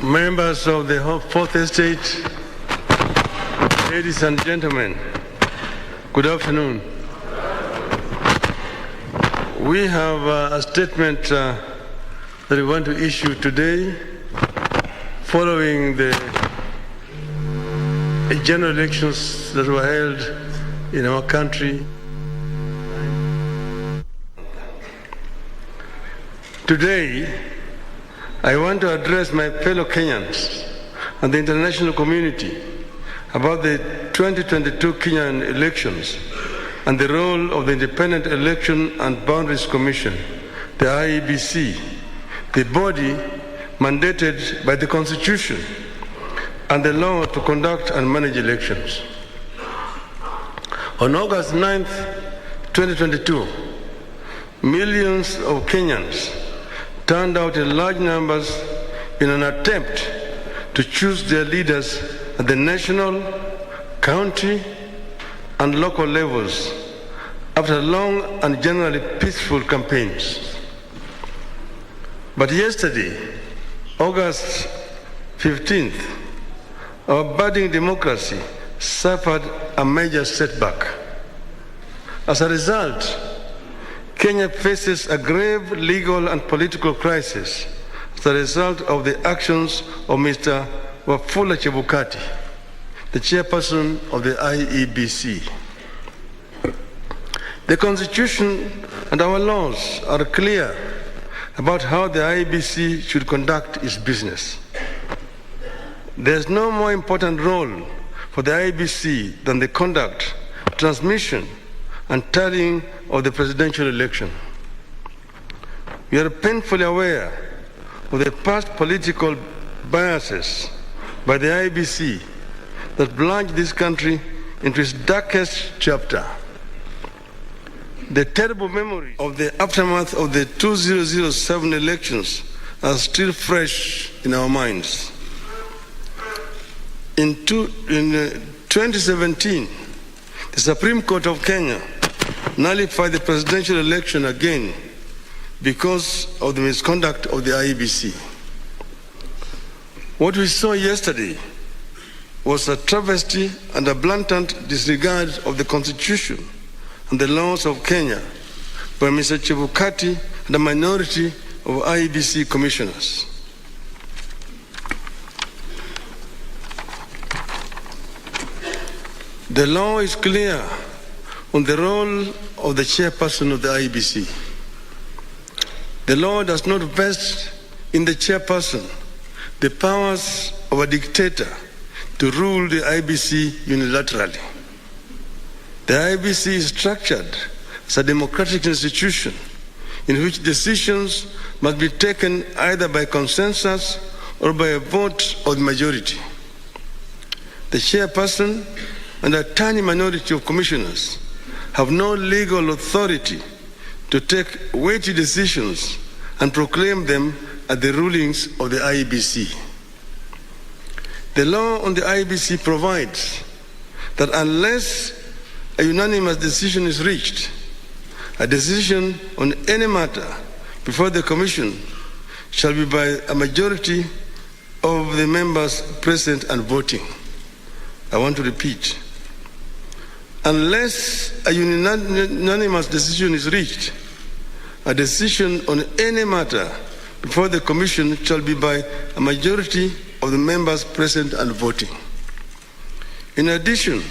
members of the Fourth Estate, ladies and gentlemen, good afternoon. We have a statement that we want to issue today following the general elections that were held in our country. Today, I want to address my fellow Kenyans and the international community about the 2022 Kenyan elections and the role of the Independent Election and Boundaries Commission, the IEBC, the body mandated by the Constitution and the law to conduct and manage elections. On August 9th, 2022, millions of Kenyans turned out in large numbers in an attempt to choose their leaders at the national, county, and local levels after long and generally peaceful campaigns. But yesterday, August 15th, our budding democracy suffered a major setback. As a result, Kenya faces a grave legal and political crisis as a result of the actions of Mr. Wafula Chebukati, the chairperson of the IEBC. The Constitution and our laws are clear about how the IEBC should conduct its business. There is no more important role for the IEBC than the conduct, transmission, and tallying of the presidential election. We are painfully aware of the past political biases by the IEBC that plunged this country into its darkest chapter. The terrible memories of the aftermath of the 2007 elections are still fresh in our minds. In 2017, the Supreme Court of Kenya nullified the presidential election again because of the misconduct of the IEBC. What we saw yesterday was a travesty and a blatant disregard of the Constitution and the laws of Kenya by Mr. Chebukati and a minority of IEBC commissioners. The law is clear on the role of the chairperson of the IEBC. The law does not vest in the chairperson the powers of a dictator to rule the IEBC unilaterally. The IEBC is structured as a democratic institution in which decisions must be taken either by consensus or by a vote of the majority. The chairperson and a tiny minority of commissioners have no legal authority to take weighty decisions and proclaim them as the rulings of the IEBC. The law on the IEBC provides that unless a unanimous decision is reached, a decision on any matter before the Commission shall be by a majority of the members present and voting. I want to repeat. Unless a unanimous decision is reached, a decision on any matter before the Commission shall be by a majority of the members present and voting. In addition,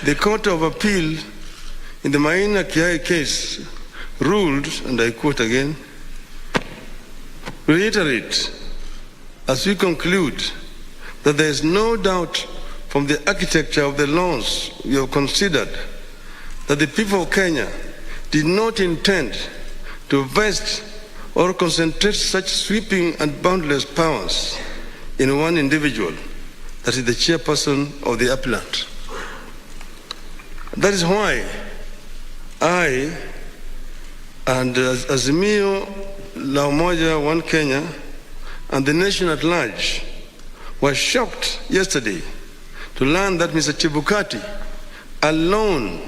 the Court of Appeal in the Maina Kiai case ruled, and I quote again, reiterate as we conclude that there is no doubt from the architecture of the laws we have considered that the people of Kenya did not intend to vest or concentrate such sweeping and boundless powers in one individual, that is the chairperson of the appellant. That is why I and Azimio La Umoja One Kenya and the nation at large were shocked yesterday to learn that Mr. Chebukati alone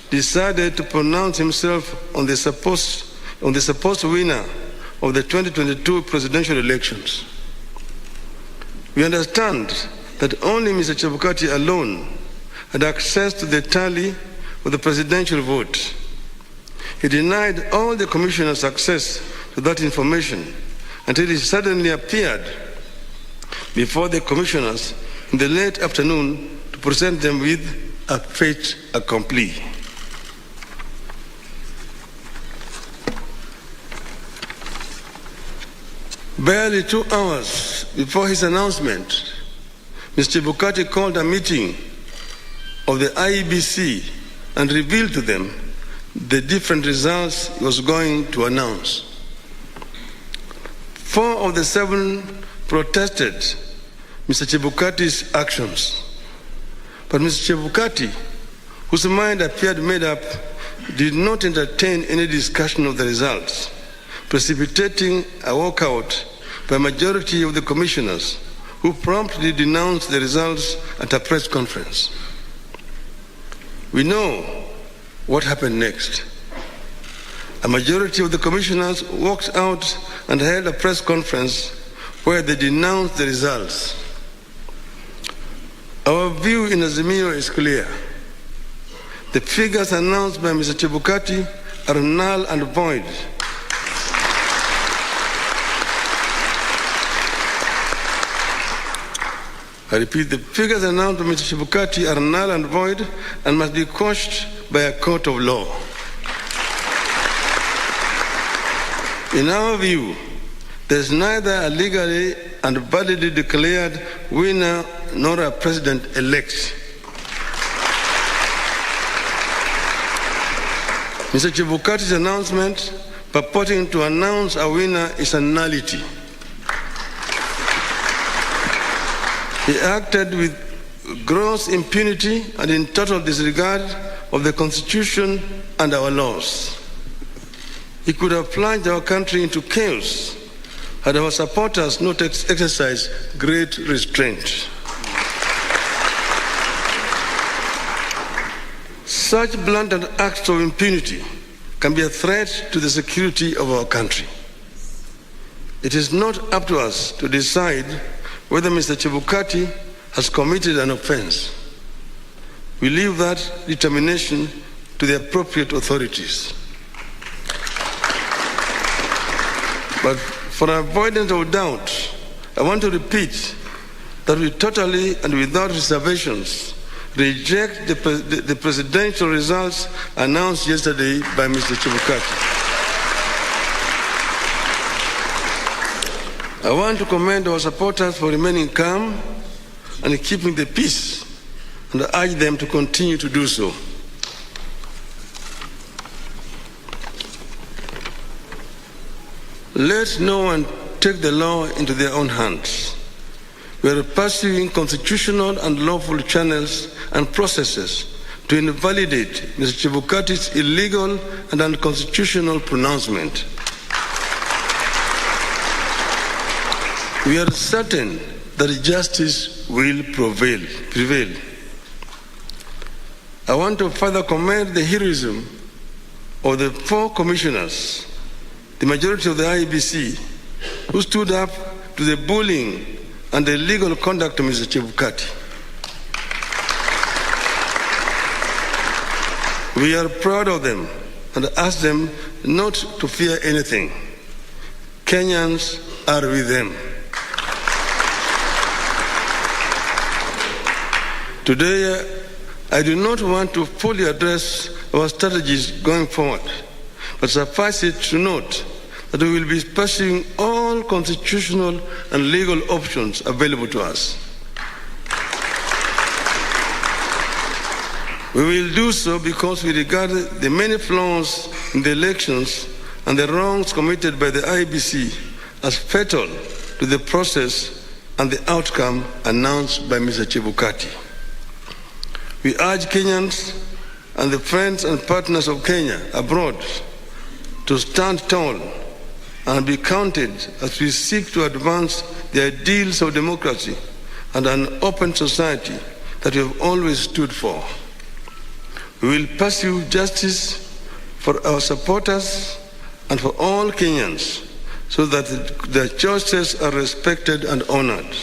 decided to pronounce himself on the supposed winner of the 2022 presidential elections. We understand that only Mr. Chebukati alone had access to the tally of the presidential vote. He denied all the commissioners access to that information until he suddenly appeared before the commissioners in the late afternoon to present them with a fait accompli. Barely 2 hours before his announcement, Mr. Chebukati called a meeting of the IEBC and revealed to them the different results he was going to announce. 4 of the 7 protested Mr. Chebukati's actions. But Mr. Chebukati, whose mind appeared made up, did not entertain any discussion of the results, precipitating a walkout by a majority of the commissioners who promptly denounced the results at a press conference. We know what happened next. A majority of the commissioners walked out and held a press conference where they denounced the results. Our view in Azimio is clear. The figures announced by Mr. Chebukati are null and void. I repeat, the figures announced by Mr. Chebukati are null and void and must be quashed by a court of law. In our view, there is neither a legally and validly declared winner nor a president-elect. Mr. Chebukati's announcement purporting to announce a winner is a nullity. He acted with gross impunity and in total disregard of the Constitution and our laws. He could have plunged our country into chaos had our supporters not exercised great restraint. Such blatant acts of impunity can be a threat to the security of our country. It is not up to us to decide whether Mr. Chebukati has committed an offense. We leave that determination to the appropriate authorities. But for avoidance of doubt, I want to repeat that we totally and without reservations reject the presidential results announced yesterday by Mr. Chebukati. I want to commend our supporters for remaining calm and keeping the peace, and I urge them to continue to do so. Let no one take the law into their own hands. We are pursuing constitutional and lawful channels and processes to invalidate Mr. Chebukati's illegal and unconstitutional pronouncement. We are certain that justice will prevail. I want to further commend the heroism of the 4 commissioners, the majority of the IEBC, who stood up to the bullying and the illegal conduct of Mr. Chebukati. We are proud of them and ask them not to fear anything. Kenyans are with them. Today, I do not want to fully address our strategies going forward, but suffice it to note that we will be pursuing all constitutional and legal options available to us. We will do so because we regard the many flaws in the elections and the wrongs committed by the IEBC as fatal to the process and the outcome announced by Mr. Chebukati. We urge Kenyans and the friends and partners of Kenya abroad to stand tall and be counted as we seek to advance the ideals of democracy and an open society that we have always stood for. We will pursue justice for our supporters and for all Kenyans so that their choices are respected and honored.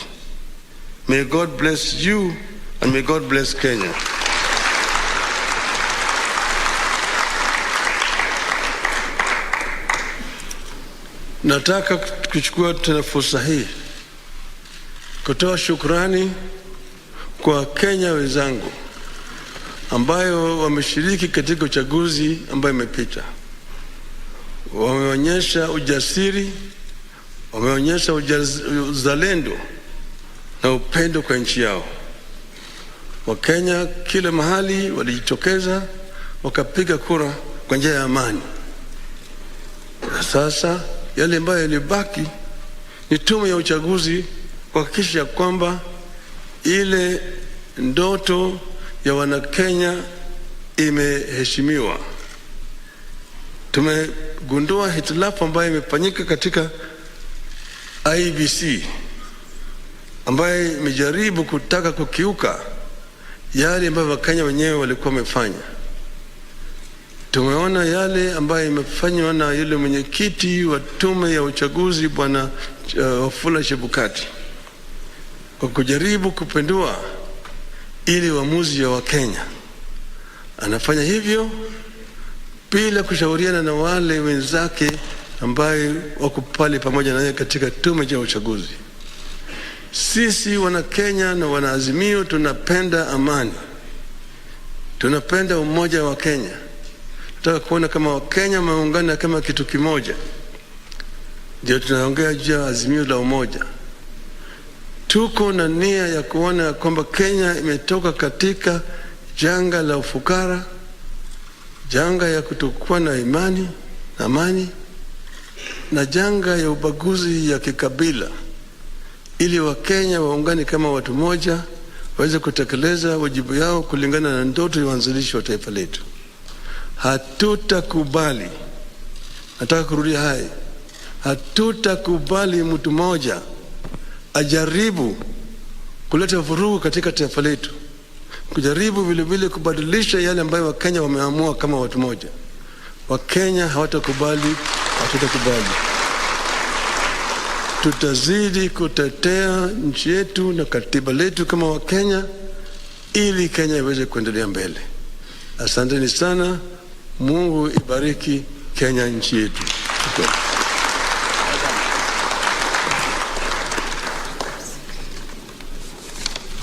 May God bless you and may God bless Kenya. Nataka kuchukua tena fursa hii kutoa shukrani kwa Kenya wenzangu ambayo wameshiriki katika uchaguzi ambayo imepita. Wameonyesha ujasiri, wameonyesha uzalendo na upendo kwa nchi yao. Wakenya kila mahali walijitokeza wakapiga kura kwa njia ya amani. Na sasa yale ambayo yalibaki ni tume ya uchaguzi kuhakikisha kwamba ile ndoto ya Wanakenya imeheshimiwa. Tumegundua hitilafu ambayo imefanyika katika IBC ambayo imejaribu kutaka kukiuka yale ambayo Wakenya wenyewe walikuwa wamefanya. Tumeona yale ambayo imefanywa na yule mwenyekiti wa tume ya uchaguzi Bwana Wafula Chebukati kwa kujaribu kupindua ili uamuzi ya Wakenya. Anafanya hivyo bila kushauriana na wale wenzake ambaye wako pale pamoja naye katika tume ya uchaguzi. Sisi wana Kenya na wana Azimio tunapenda amani. Tunapenda umoja wa Kenya. Tunataka kuona kama Wakenya wameungana kama kitu kimoja. Ndio tunaongea juu ya Azimio la umoja. Tuko na nia ya kuona kwamba Kenya imetoka katika janga la ufukara, janga ya kutokuwa na amani na janga ya ubaguzi ya kikabila, ili Wakenya waungane kama watu moja waweze kutekeleza wajibu yao kulingana na ndoto ya uanzilishi wa taifa letu. Hatutakubali, nataka kurudia hai, hatutakubali mtu mmoja ajaribu kuleta vurugu katika taifa letu, kujaribu vile vile kubadilisha yale ambayo Wakenya wameamua kama watu moja. Wakenya hawatakubali, hatutakubali. Tutazidi kutetea nchi yetu na katiba letu kama Wakenya ili Kenya iweze kuendelea mbele. Asanteni sana. Mungu ibariki Kenya nchi yetu.